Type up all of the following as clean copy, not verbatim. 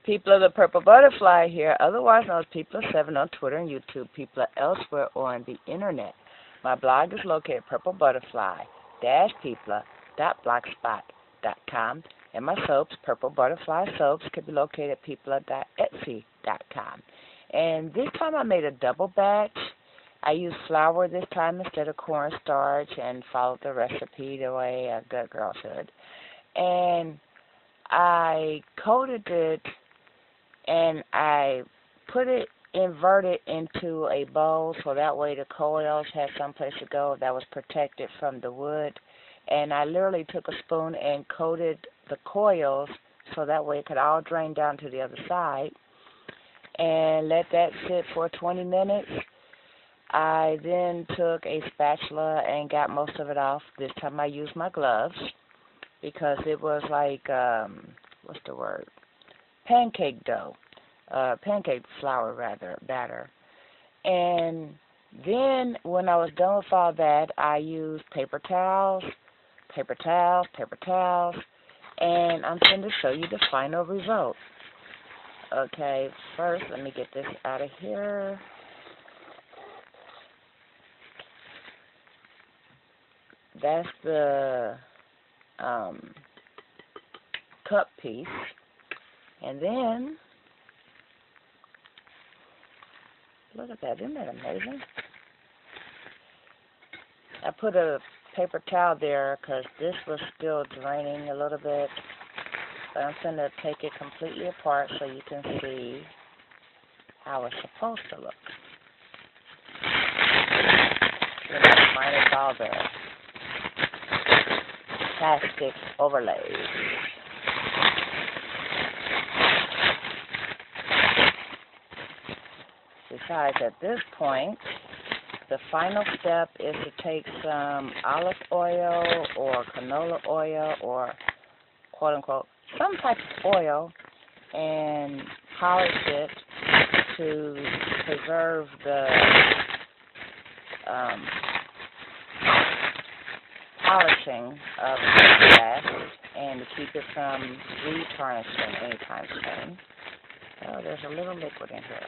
People of the Purple Butterfly here, otherwise known as People of Seven on Twitter and YouTube. People are elsewhere on the internet. My blog is located at purplebutterfly-people.blogspot.com, and my soaps, Purple Butterfly Soaps, can be located at people.etsy.com. And this time I made a double batch. I used flour this time instead of cornstarch and followed the recipe the way a good girl should. And I coated it and I put it inverted into a bowl so that way the coils had someplace to go that was protected from the wood. And I literally took a spoon and coated the coils so that way it could all drain down to the other side and let that sit for 20 minutes. I then took a spatula and got most of it off. This time I used my gloves because it was like, what's the word? Pancake dough, pancake flour rather, batter. And then when I was done with all that, I used paper towels, and I'm going to show you the final result. Okay, first let me get this out of here. That's the cup piece. And then, look at that, isn't that amazing? I put a paper towel there because this was still draining a little bit. But I'm going to take it completely apart so you can see how it's supposed to look. Look at the minus all the plastic overlays. Besides, at this point, the final step is to take some olive oil or canola oil or quote-unquote some type of oil and polish it to preserve the polishing of the glass and to keep it from re-tarnishing anytime soon. Oh, there's a little liquid in here.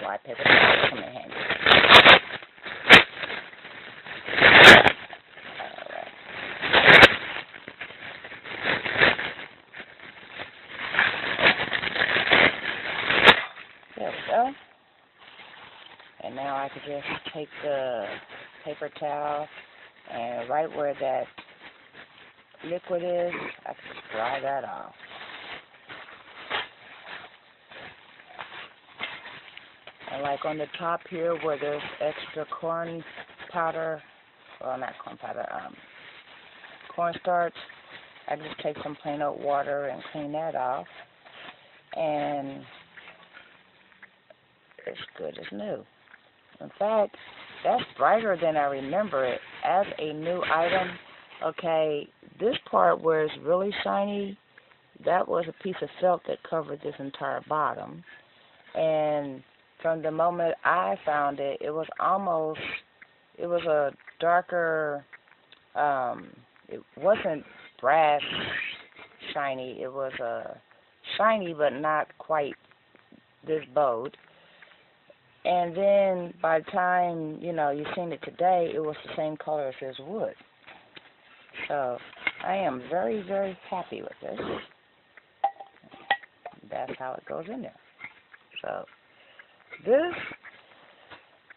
Why paper towels come in handy. Alright. There we go. And now I could just take the paper towel and right where that liquid is, I can just dry that off. And like on the top here where there's extra corn powder, well not corn powder, cornstarch, I just take some plain old water and clean that off. And it's good as new. In fact, that's brighter than I remember it. As a new item, okay, this part where it's really shiny, that was a piece of felt that covered this entire bottom. And from the moment I found it, it was a darker, it wasn't brass shiny, it was shiny but not quite this bold. And then by the time, you've seen it today, it was the same color as this wood. So I am very, very happy with this. That's how it goes in there. So this,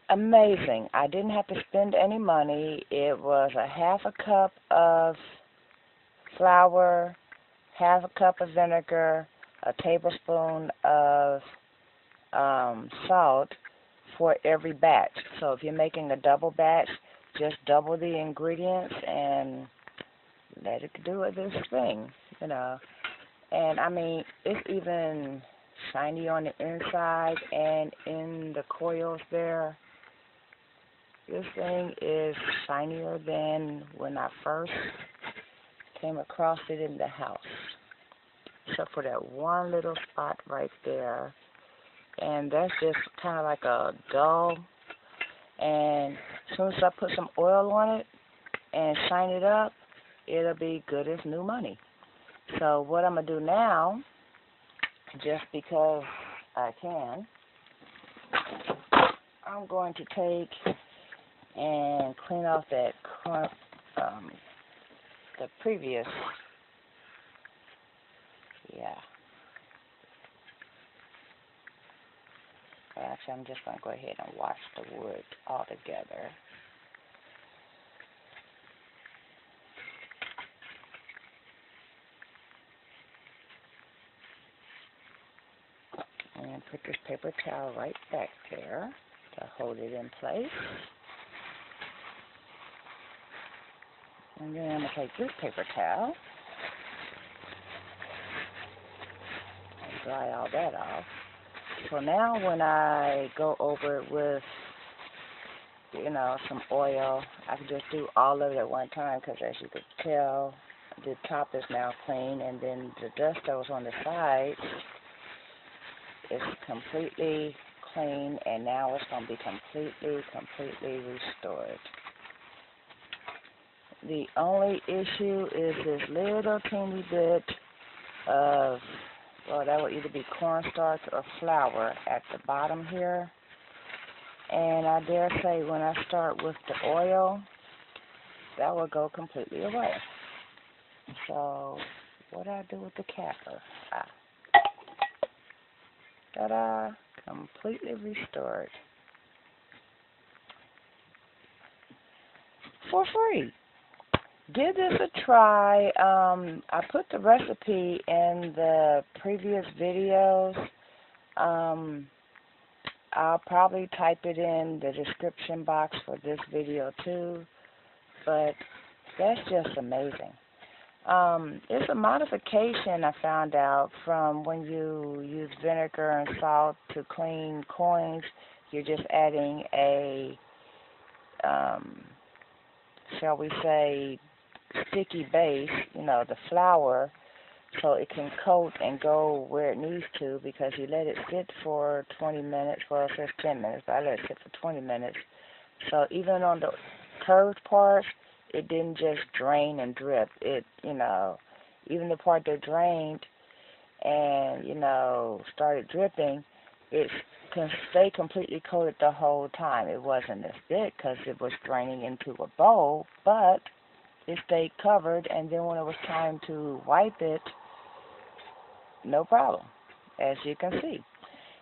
amazing. I didn't have to spend any money. It was a half a cup of flour, half a cup of vinegar, a tablespoon of salt for every batch. So if you're making a double batch, just double the ingredients and let it do this thing, And I mean, it's even shiny on the inside and in the coils there. This thing is shinier than when I first came across it in the house, except for that one little spot right there. And that's just kind of like a dull. And as soon as I put some oil on it and shine it up, it'll be good as new money. So what I'm going to do now, just because I can, I'm going to take and clean off that the previous, Actually, I'm just going to go ahead and wash the wood all together. And put this paper towel right back there to hold it in place. And then I'm going to take this paper towel and dry all that off. So now when I go over it with, some oil, I can just do all of it at one time, because as you can tell, the top is now clean, and then the dust that was on the side is completely clean, and now it's going to be completely restored. The only issue is this little teeny bit of, that will either be cornstarch or flour at the bottom here. And I dare say when I start with the oil, that will go completely away. So what do I do with the capper? Ta-da! Completely restored. For free. Give this a try. I put the recipe in the previous videos. I'll probably type it in the description box for this video too, but that's just amazing. It's a modification I found out from when you use vinegar and salt to clean coins. You're just adding a, shall we say, sticky base, the flour, so it can coat and go where it needs to, because you let it sit for 20 minutes, well, it says 10 minutes, but I let it sit for 20 minutes. So even on the curved part, it didn't just drain and drip. It, even the part that drained and, started dripping, it can stay completely coated the whole time. It wasn't as thick because it was draining into a bowl, but it stayed covered, and then when it was time to wipe it, no problem, as you can see.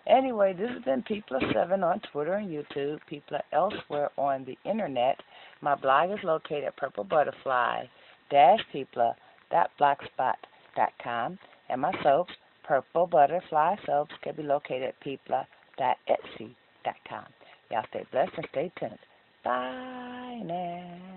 Anyway, this has been Peepla7 on Twitter and YouTube, Peepla elsewhere on the internet. My blog is located at purplebutterfly-peepla.blogspot.com, and my soaps, Purple Butterfly Soaps, can be located at peepla.etsy.com. Y'all stay blessed and stay tuned. Bye now.